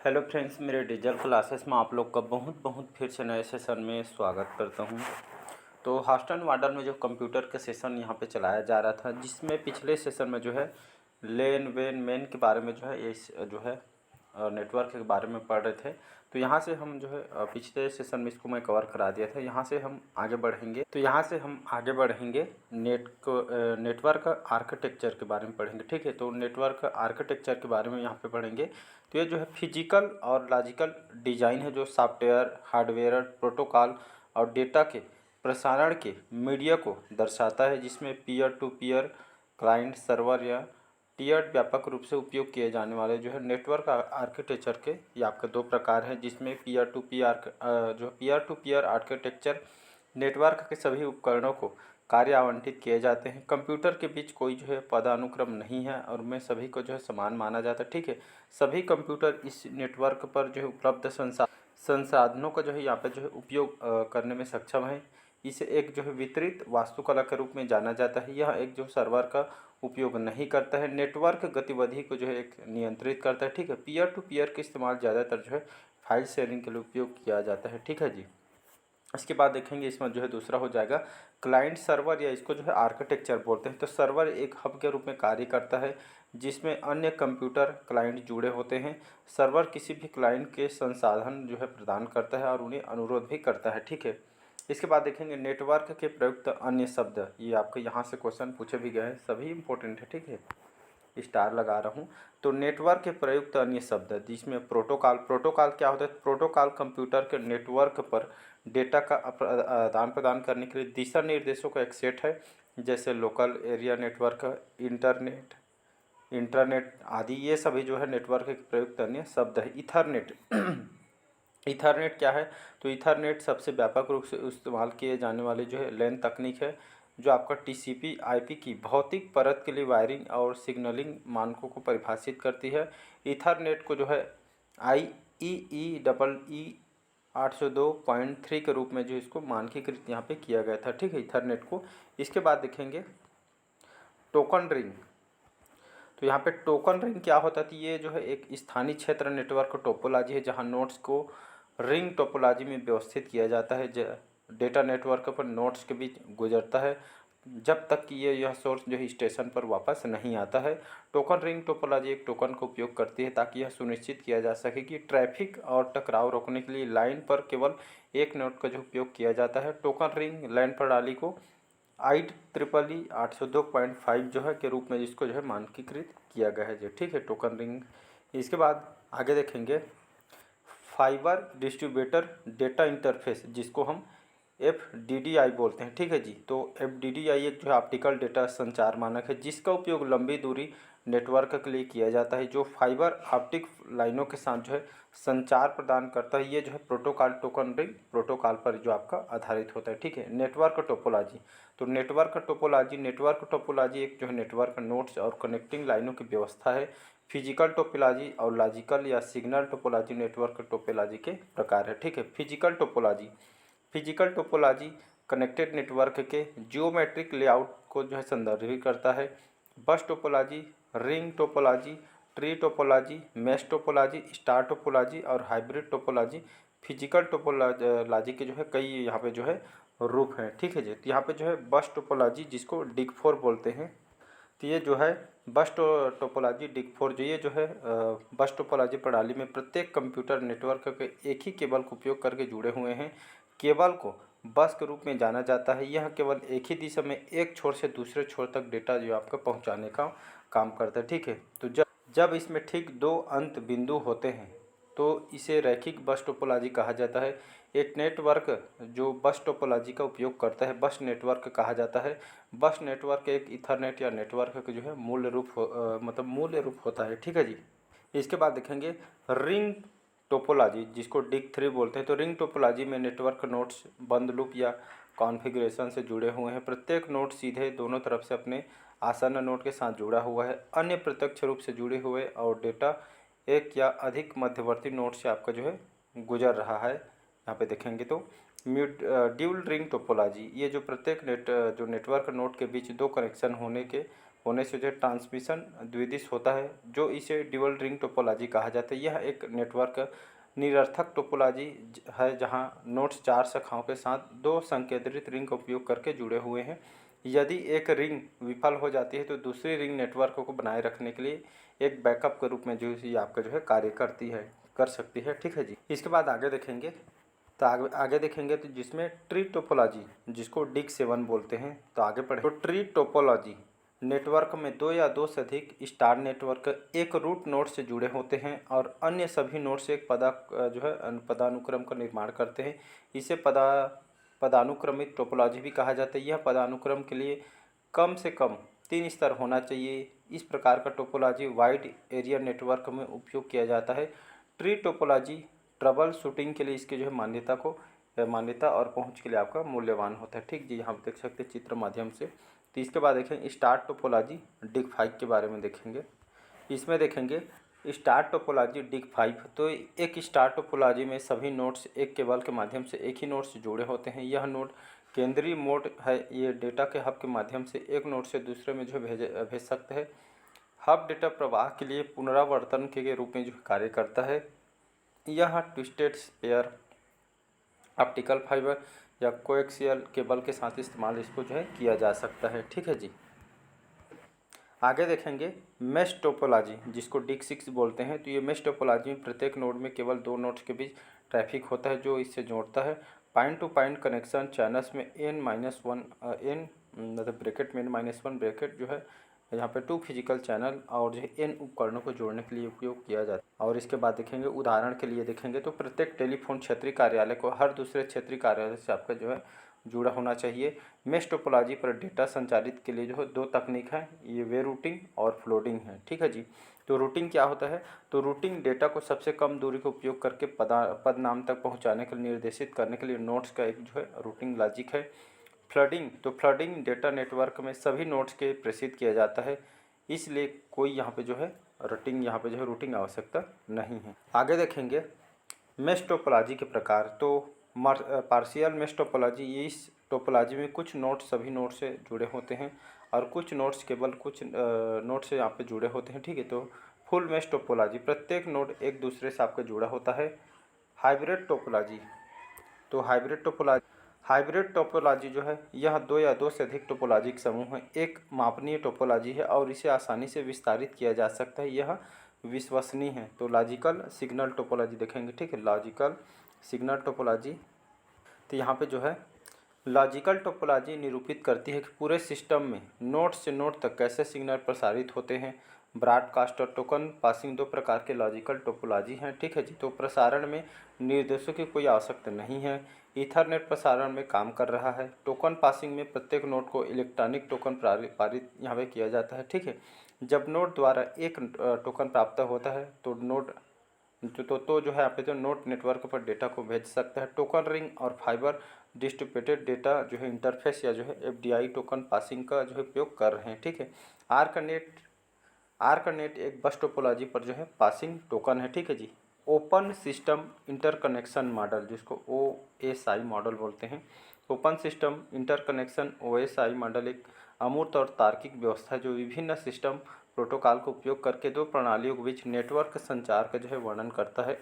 Hello friends, मेरे digital classes में आप लोग का बहुत बहुत फिर से नए सेशन में स्वागत करता हूं। तो हॉस्टन वार्डन में जो कंप्यूटर का सेशन यहां पे चलाया जा रहा था, जिसमें पिछले सेशन में जो है लेन वेन मेन के बारे में जो है इस जो है नेटवर्क के बारे में पढ़ रहे थे। तो यहाँ से हम जो है पिछले सेशन में इसको मैं कवर करा दिया था। यहाँ से हम आगे बढ़ेंगे। तो यहाँ से हम आगे बढ़ेंगे नेटवर्क आर्किटेक्चर के बारे में पढ़ेंगे। ठीक है, तो नेटवर्क आर्किटेक्चर के बारे में यहाँ पे पढ़ेंगे। तो ये जो है फिजिकल और लॉजिकल डिज़ाइन है, जो सॉफ्टवेयर हार्डवेयर प्रोटोकॉल और डेटा के प्रसारण के मीडिया को दर्शाता है, जिसमें peer to peer client server या टीयर्ड व्यापक रूप से उपयोग किए जाने वाले जो है नेटवर्क आर्किटेक्चर के ये आपके दो प्रकार हैं, जिसमें peer to peer architecture network के सभी उपकरणों को कार्य आवंटित किए जाते हैं। कंप्यूटर के बीच कोई जो है पदानुक्रम नहीं है और उनमें सभी को जो है समान माना जाता है। ठीक है, सभी कंप्यूटर इस नेटवर्क पर जो है उपलब्ध संसाधनों का जो है यहाँ पे जो है उपयोग करने में सक्षम है। इसे एक जो है वितरित वास्तुकला के रूप में जाना जाता है। यह एक जो सर्वर का उपयोग नहीं करता है, नेटवर्क गतिविधि को जो है एक नियंत्रित करता है। ठीक है, पीयर टू पीयर का इस्तेमाल ज़्यादातर जो है फाइल शेयरिंग के लिए उपयोग किया जाता है। ठीक है जी। इसके बाद देखेंगे इसमें जो है दूसरा हो जाएगा क्लाइंट सर्वर, या इसको जो है आर्किटेक्चर बोलते हैं। तो सर्वर एक हब के रूप में कार्य करता है, जिसमें अन्य कंप्यूटर क्लाइंट जुड़े होते हैं। सर्वर किसी भी क्लाइंट के संसाधन जो है प्रदान करता है और उन्हें अनुरोध भी करता है। ठीक है, इसके बाद देखेंगे नेटवर्क के प्रयुक्त अन्य शब्द। ये आपके यहाँ से क्वेश्चन पूछे भी गए हैं, सभी इंपॉर्टेंट है। ठीक है, स्टार लगा रहा हूँ। तो नेटवर्क के प्रयुक्त अन्य शब्द, जिसमें प्रोटोकॉल। प्रोटोकॉल क्या होता है? प्रोटोकॉल कंप्यूटर के नेटवर्क पर डेटा का आदान प्रदान करने के लिए दिशा निर्देशों का एक सेट है, जैसे local area network, internet, internet आदि। ये सभी जो है नेटवर्क के प्रयुक्त अन्य शब्द है। इथरनेट इथरनेट क्या है? तो इथरनेट सबसे व्यापक रूप से इस्तेमाल किए जाने वाली जो है लैन तकनीक है, जो आपका टीसीपी आईपी की भौतिक परत के लिए वायरिंग और सिग्नलिंग मानकों को परिभाषित करती है। इथरनेट को जो है IEEE 802.3 के रूप में जो इसको मानकीकृत यहाँ पे किया गया था। ठीक है, इथरनेट को। इसके बाद देखेंगे टोकन रिंग। तो यहाँ पे टोकन रिंग क्या होता थी? ये जो है एक स्थानीय क्षेत्र नेटवर्क टोपोलॉजी है, जहाँ नोड्स को रिंग टोपोलॉजी में व्यवस्थित किया जाता है। डेटा नेटवर्क पर नोड्स के बीच गुजरता है जब तक कि यह सोर्स जो है स्टेशन पर वापस नहीं आता है। टोकन रिंग टोपोलॉजी एक टोकन का उपयोग करती है, ताकि यह सुनिश्चित किया जा सके कि ट्रैफिक और टकराव रोकने के लिए लाइन पर केवल एक नोड का जो उपयोग किया जाता है। टोकन रिंग लाइन प्रणाली को IEEE 802.5 जो है के रूप में इसको जो है मानकीकृत किया गया है। जो ठीक है, टोकन रिंग। इसके बाद आगे देखेंगे फाइबर डिस्ट्रीब्यूटर डेटा इंटरफेस, जिसको हम FDDI बोलते हैं। ठीक है जी। तो FDDI एक जो है ऑप्टिकल डेटा संचार मानक है, जिसका उपयोग लंबी दूरी नेटवर्क के लिए किया जाता है, जो फाइबर ऑप्टिक लाइनों के साथ जो है संचार प्रदान करता है। ये जो है प्रोटोकॉल टोकन रिंग प्रोटोकॉल पर जो आपका आधारित होता है। ठीक है, नेटवर्क टोपोलॉजी। तो नेटवर्क टोपोलॉजी एक जो है नेटवर्क नोड्स और कनेक्टिंग लाइनों की व्यवस्था है। फिजिकल टोपोलॉजी और लॉजिकल या सिग्नल टोपोलॉजी नेटवर्क टोपोलॉजी के प्रकार है। ठीक है, फिजिकल टोपोलॉजी कनेक्टेड नेटवर्क के जियोमेट्रिक लेआउट को जो है संदर्भित करता है। बस topology, ring topology, tree topology, mesh topology, star topology और हाइब्रिड टोपोलॉजी फिजिकल टोपोलॉजी के जो है कई यहाँ पे जो है रूप हैं। ठीक है जी। तो यहाँ पे जो है बस टोपोलॉजी, जिसको डिग फोर बोलते हैं। तो ये जो है बस टोपोलॉजी डिग फोर, जो ये जो है बस टोपोलॉजी प्रणाली में प्रत्येक कंप्यूटर नेटवर्क के एक ही केबल का उपयोग करके जुड़े हुए हैं। केबल को बस के रूप में जाना जाता है। यह केवल एक ही दिशा में एक छोर से दूसरे छोर तक डेटा जो आपका पहुंचाने का काम करता है। ठीक है, तो जब इसमें ठीक दो अंत बिंदु होते हैं तो इसे रैखिक बस टोपोलॉजी कहा जाता है। एक नेटवर्क जो बस टोपोलॉजी का उपयोग करता है बस नेटवर्क कहा जाता है। बस नेटवर्क एक इथरनेट या नेटवर्क का जो है मूल रूप होता है। ठीक है जी। इसके बाद देखेंगे रिंग टोपोलॉजी, जिसको डिग थ्री बोलते हैं। तो रिंग टोपोलॉजी में नेटवर्क नोड्स बंद लूप या कॉन्फ़िगरेशन से जुड़े हुए हैं। प्रत्येक नोड सीधे दोनों तरफ से अपने आसन्न नोड के साथ जुड़ा हुआ है, अन्य प्रत्यक्ष रूप से जुड़े हुए, और डेटा एक या अधिक मध्यवर्ती नोड से आपका जो है गुजर रहा है। यहाँ पे देखेंगे तो ड्यूल रिंग टोपोलॉजी, ये जो प्रत्येक नेटवर्क नोड के बीच दो कनेक्शन होने के होने से जो है ट्रांसमिशन द्विदिश होता है, जो इसे ड्यूअल रिंग टोपोलॉजी कहा जाता है। यह एक नेटवर्क निरर्थक टोपोलॉजी है जहां नोड्स 4 शाखाओं के साथ 2 संकेंद्रित रिंग का उपयोग करके जुड़े हुए हैं। यदि एक रिंग विफल हो जाती है तो दूसरी रिंग नेटवर्क को बनाए रखने के लिए एक बैकअप के रूप में जो है आपका जो है कार्य कर सकती है। ठीक है जी। इसके बाद आगे देखेंगे तो आगे देखेंगे तो जिसमें ट्री टोपोलॉजी, जिसको डिक 7 बोलते हैं, तो आगे पढ़े। तो ट्री टोपोलॉजी नेटवर्क में 2 या 2 से अधिक स्टार नेटवर्क एक रूट नोड से जुड़े होते हैं और अन्य सभी नोड से एक पदानुक्रम का निर्माण करते हैं। इसे पदानुक्रमित टोपोलॉजी भी कहा जाता है। यह पदानुक्रम के लिए कम से कम 3 स्तर होना चाहिए। इस प्रकार का टोपोलॉजी वाइड एरिया नेटवर्क में उपयोग किया जाता है। ट्री टोपोलॉजी ट्रबल शूटिंग के लिए इसके जो है मान्यता और पहुंच के लिए आपका मूल्यवान होता है। ठीक जी, यहाँ पर देख सकते हैं चित्र माध्यम से। तो इसके बाद देखें स्टार टोपोलॉजी डिक 5 के बारे में देखेंगे। इसमें देखेंगे स्टार टोपोलॉजी डिक 5। तो एक स्टार टोपोलॉजी में सभी नोड्स एक केबल के माध्यम से एक ही नोड से जुड़े होते हैं। यह नोड केंद्रीय मोड है। ये डेटा के हब के माध्यम से एक नोड से दूसरे में जो भेज सकते हैं। हब डेटा प्रवाह के लिए पुनरावर्तन के रूप में जो कार्य करता है। यह ट्विस्टेड पेयर ऑप्टिकल फाइबर या कोएक्सियल केबल के साथ इस्तेमाल इसको जो है किया जा सकता है। ठीक है जी। आगे देखेंगे मेश टोपोलॉजी, जिसको डिक 6 बोलते हैं। तो ये मेश टोपोलॉजी में प्रत्येक नोड में केवल 2 नोड्स के बीच ट्रैफिक होता है जो इससे जोड़ता है। Point two point connection channels में n मतलब ब्रैकेट में n-1 ब्रैकेट जो है यहाँ पे 2 फिजिकल चैनल और जो है n उपकरणों को जोड़ने के लिए उपयोग किया जाता है। और इसके बाद देखेंगे उदाहरण के लिए देखेंगे तो प्रत्येक टेलीफोन क्षेत्रीय कार्यालय को हर दूसरे क्षेत्रीय कार्यालय से आपका जो है जुड़ा होना चाहिए। मेश टोपोलॉजी पर डेटा संचारित के लिए जो है 2 तकनीक है, ये वे रूटिंग और फ्लोटिंग है। ठीक है जी। तो रूटिंग क्या होता है? तो रूटिंग डेटा को सबसे कम दूरी का उपयोग करके पद नाम तक पहुंचाने के लिए निर्देशित करने के लिए नोड्स का एक जो है रूटिंग लॉजिक है। फ्लडिंग, तो फ्लडिंग डेटा नेटवर्क में सभी नोड्स के प्रेषित किया जाता है, इसलिए कोई यहाँ पे जो है रूटिंग आवश्यकता नहीं है। आगे देखेंगे मेश टोपोलॉजी के प्रकार। तो पार्शियल मेश टोपोलॉजी, इस टोपोलॉजी में कुछ नोड्स सभी नोड से जुड़े होते हैं और कुछ नोड्स केवल कुछ नोड से यहाँ पे जुड़े होते हैं। ठीक है। तो फुल मेश टोपोलॉजी प्रत्येक नोड एक दूसरे से आपका जुड़ा होता है। हाइब्रिड टोपोलॉजी, तो हाइब्रिड टोपोलॉजी जो है यह 2 या 2 से अधिक टोपोलॉजी के समूह है। एक मापनीय टोपोलॉजी है और इसे आसानी से विस्तारित किया जा सकता है। यह विश्वसनीय है। तो लॉजिकल सिग्नल टोपोलॉजी देखेंगे। ठीक है, लॉजिकल सिग्नल टोपोलॉजी। तो यहाँ पे जो है लॉजिकल टोपोलॉजी निरूपित करती है कि पूरे सिस्टम में नोड से नोड तक कैसे सिग्नल प्रसारित होते हैं। ब्रॉडकास्ट और टोकन पासिंग 2 प्रकार के लॉजिकल टोपोलॉजी हैं। ठीक है जी। तो प्रसारण में निर्देशों की कोई आवश्यकता नहीं है। ईथरनेट प्रसारण में काम कर रहा है। टोकन पासिंग में प्रत्येक नोड को इलेक्ट्रॉनिक टोकन पारित यहाँ पे किया जाता है। ठीक है। जब नोड द्वारा एक टोकन प्राप्त होता है तो नोड तो जो है यहाँ पे जो नोड नेटवर्क पर डेटा को भेज सकता है। टोकन रिंग और फाइबर डिस्ट्रीब्यूटेड डेटा जो है इंटरफेस या जो है एफडीआई टोकन पासिंग का जो है उपयोग कर रहे हैं। ठीक है। आर्कनेट एक बस टोपोलॉजी पर जो है पासिंग टोकन है। ठीक है जी। ओपन सिस्टम इंटरकनेक्शन मॉडल, जिसको OSI मॉडल बोलते हैं। Open system interconnection OSI model एक अमूर्त और तार्किक व्यवस्था है जो विभिन्न सिस्टम प्रोटोकॉल का उपयोग करके 2 प्रणालियों के बीच नेटवर्क संचार का जो है वर्णन करता है।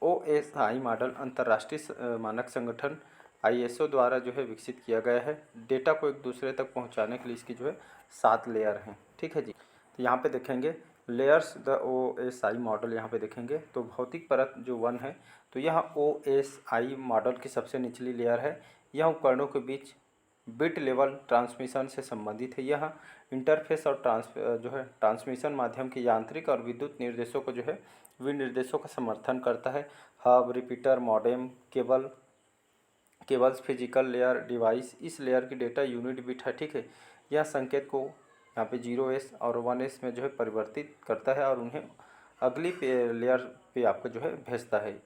OSI मॉडल अंतर्राष्ट्रीय मानक संगठन ISO द्वारा जो है विकसित किया गया है। डेटा को एक दूसरे तक पहुंचाने के लिए इसकी जो है 7 लेयर हैं। ठीक है जी। तो यहाँ पे देखेंगे लेयर्स द OSI मॉडल, यहाँ पे देखेंगे तो भौतिक परत जो 1 है, तो यह OSI मॉडल की सबसे निचली लेयर है। यह उपकरणों के बीच बिट लेवल ट्रांसमिशन से संबंधित है। यह इंटरफेस और ट्रांसमिशन माध्यम के यांत्रिक और विद्युत निर्देशों को जो है विनिर्देशों का समर्थन करता है। Hub, repeater, modem, cables, physical layer, device, इस लेयर की डेटा यूनिट बिट है। ठीक है। यह संकेत को यहाँ पे 0S और 1S में जो है परिवर्तित करता है और उन्हें अगली लेयर पे आपको जो है भेजता है।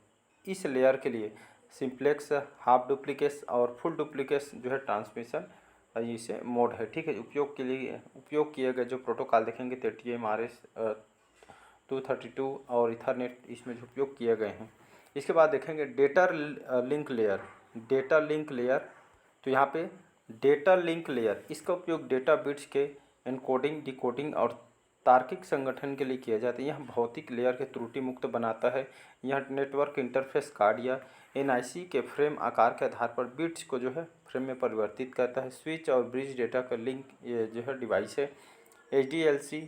इस लेयर के लिए सिंप्लेक्स, हाफ डुप्लीकेस और फुल डुप्लीकेस जो है ट्रांसमिशन इसे मोड है। ठीक है। उपयोग किए गए जो प्रोटोकॉल देखेंगे TTM, RS 232 और इथरनेट इसमें जो उपयोग किए गए हैं। इसके बाद देखेंगे डेटा लिंक लेयर। तो यहाँ पे डेटा लिंक लेयर, इसका उपयोग डेटा बिट्स के एनकोडिंग, डिकोडिंग और तार्किक संगठन के लिए किया जाता है। यह भौतिक लेयर के त्रुटि मुक्त बनाता है। यह नेटवर्क इंटरफेस कार्ड या एनआईसी के फ्रेम आकार के आधार पर बिट्स को जो है फ्रेम में परिवर्तित करता है। स्विच और ब्रिज डेटा का लिंक ये जो है डिवाइस है। HDLC,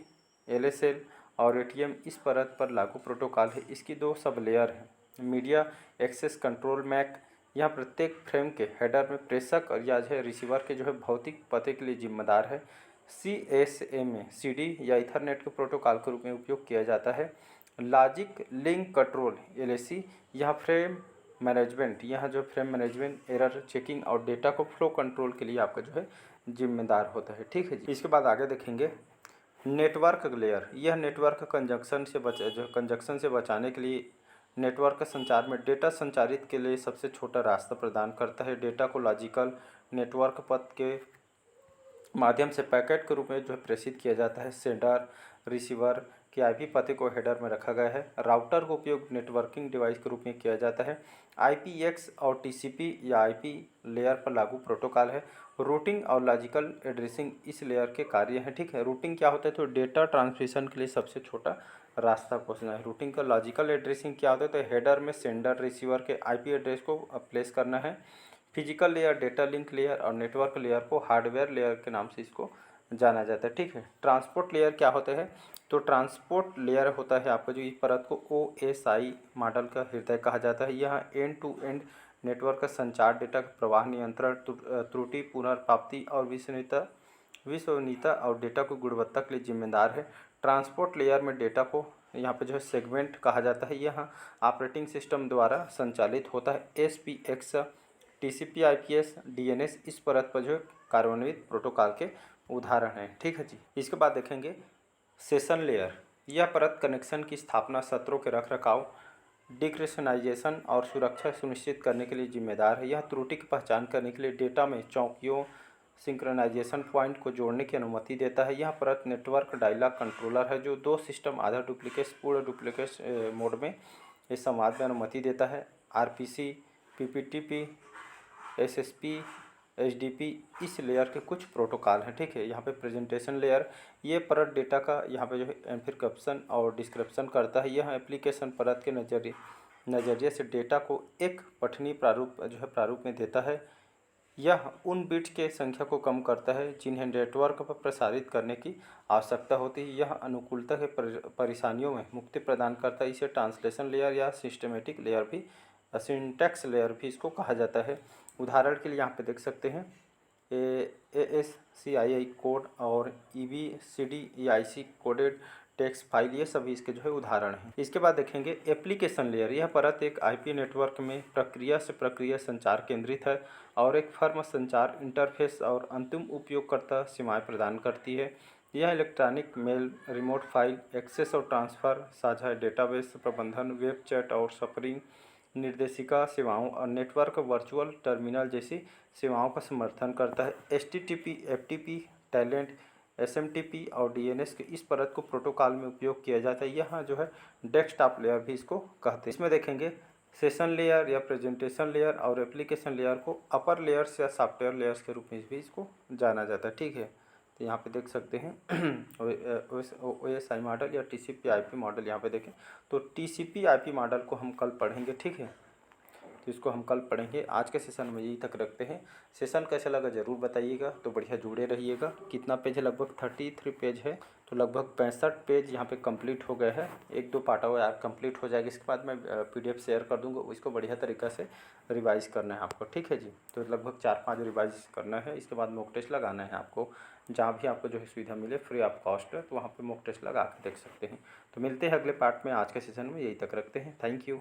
LSL और ATM इस परत पर लागू प्रोटोकॉल है। इसकी दो सब लेयर हैं। मीडिया एक्सेस कंट्रोल मैक, यह प्रत्येक फ्रेम के हेडर में प्रेषक और या जो है रिसीवर के जो है भौतिक पते के लिए जिम्मेदार है। CSA में CD या इथरनेट के प्रोटोकॉल के रूप में उपयोग किया जाता है। लॉजिक लिंक कंट्रोल LAC, यह फ्रेम मैनेजमेंट, यह जो फ्रेम मैनेजमेंट, एरर चेकिंग और डेटा को फ्लो कंट्रोल के लिए आपका जो है जिम्मेदार होता है। ठीक है जी। इसके बाद आगे देखेंगे नेटवर्क लेयर। यह नेटवर्क कंजक्शन से बचाने के लिए नेटवर्क संचार में डेटा संचारित के लिए सबसे छोटा रास्ता प्रदान करता है। डेटा को लॉजिकल नेटवर्क पथ के माध्यम से पैकेट के रूप में जो है प्रेषित किया जाता है। सेंडर रिसीवर के IP पते को हेडर में रखा गया है। राउटर का उपयोग नेटवर्किंग डिवाइस के रूप में किया जाता है। IPX और TCP या IP लेयर पर लागू प्रोटोकॉल है। रूटिंग और लॉजिकल एड्रेसिंग इस लेयर के कार्य हैं। ठीक है, रूटिंग क्या होता है, तो डेटा ट्रांसमिशन के लिए सबसे छोटा रास्ता खोजना है। रूटिंग का लॉजिकल एड्रेसिंग क्या होता है, तो हेडर में सेंडर रिसीवर के IP एड्रेस को प्लेस करना है। Physical layer data link layer और नेटवर्क लेयर को हार्डवेयर लेयर के नाम से इसको जाना जाता है। ठीक है, ट्रांसपोर्ट लेयर क्या होता है, तो ट्रांसपोर्ट लेयर होता है आपका जो इस परत को OSI मॉडल का हृदय कहा जाता है। यह एंड टू एंड नेटवर्क का संचार, डेटा का प्रवाह नियंत्रण, त्रुटि पुनर्प्राप्ति और विश्वसनीयता और डेटा की गुणवत्ता के लिए जिम्मेदार है। ट्रांसपोर्ट लेयर में डेटा को यहाँ पे जो है सेगमेंट कहा जाता है। यह ऑपरेटिंग सिस्टम द्वारा संचालित होता है। SPX, TCP, IPS, DNS इस परत पर जो है कार्यान्वित प्रोटोकॉल के उदाहरण हैं। ठीक है जी। इसके बाद देखेंगे सेशन लेयर। यह परत कनेक्शन की स्थापना, सत्रों के रखरखाव, डिक्रिशनाइजेशन और सुरक्षा सुनिश्चित करने के लिए जिम्मेदार है। यह त्रुटि की पहचान करने के लिए डेटा में चौकियों, सिंक्रोनाइजेशन पॉइंट को जोड़ने की अनुमति देता है। यह परत नेटवर्क डायलॉग कंट्रोलर है जो दो सिस्टम आधा डुप्लीकेट पूर्ण डुप्लीकेट मोड में इस संवाद में अनुमति देता है। RPC, PPTP, SSP, HDP इस लेयर के कुछ प्रोटोकॉल हैं। ठीक है, यहाँ पे प्रेजेंटेशन लेयर, ये परत डेटा का यहाँ पे जो है एन्क्रिप्शन और डिस्क्रिप्शन करता है। यह एप्लीकेशन परत के नज़रिए से डेटा को एक पठनीय प्रारूप में देता है। यह उन बिट्स के संख्या को कम करता है जिन्हें नेटवर्क पर प्रसारित करने की आवश्यकता होती है। यह अनुकूलता के परेशानियों में मुक्ति प्रदान करता है। इसे ट्रांसलेशन लेयर या सिस्टमेटिक लेयर भी, सिंटैक्स लेयर भी इसको कहा जाता है। उदाहरण के लिए यहाँ पे देख सकते हैं ASCII कोड और EBCDIC कोडेड टेक्स्ट फाइल, ये सभी इसके जो है उदाहरण हैं। इसके बाद देखेंगे एप्लीकेशन लेयर। यह परत एक IP नेटवर्क में प्रक्रिया से प्रक्रिया संचार केंद्रित है और एक फर्म संचार इंटरफेस और अंतिम उपयोगकर्ता सेवाएं प्रदान करती है। यह electronic mail, remote file access और ट्रांसफ़र, साझा डेटाबेस प्रबंधन, वेब चैट और सफरिंग, निर्देशिका सेवाओं और नेटवर्क वर्चुअल टर्मिनल जैसी सेवाओं का समर्थन करता है। HTTP, FTP, टेलेंट, SMTP और DNS के इस परत को प्रोटोकॉल में उपयोग किया जाता है। यहाँ जो है डेस्कटॉप लेयर भी इसको कहते हैं। इसमें देखेंगे सेशन लेयर या प्रेजेंटेशन लेयर और एप्लीकेशन लेयर को अपर लेयर्स या सॉफ्टवेयर लेयर्स के रूप में भी इसको जाना जाता है। ठीक है, तो यहाँ पे देख सकते हैं OSI मॉडल या TCP IP मॉडल। यहाँ पे देखें तो TCP IP मॉडल को हम कल पढ़ेंगे। ठीक है, तो इसको हम कल पढ़ेंगे। आज के सेशन में यही तक रखते हैं। सेशन कैसा लगा ज़रूर बताइएगा, तो बढ़िया जुड़े रहिएगा। कितना पेज है, लगभग 33 पेज है, तो लगभग 65 पेज यहाँ पे कंप्लीट हो गए हैं। एक दो पार्ट और कंप्लीट हो जाएगा, इसके बाद मैं PDF शेयर कर दूँगा, उसको बढ़िया तरीक़ा से रिवाइज़ करना है आपको। ठीक है जी, तो लगभग 4-5 रिवाइज करना है। इसके बाद मॉक टेस्ट लगाना है आपको, जहाँ भी आपको जो है सुविधा मिले, फ्री ऑफ कॉस्ट है, तो वहाँ पर मॉक टेस्ट लगा के देख सकते हैं। तो मिलते हैं अगले पार्ट में। आज के सेशन में यही तक रखते हैं। Thank you.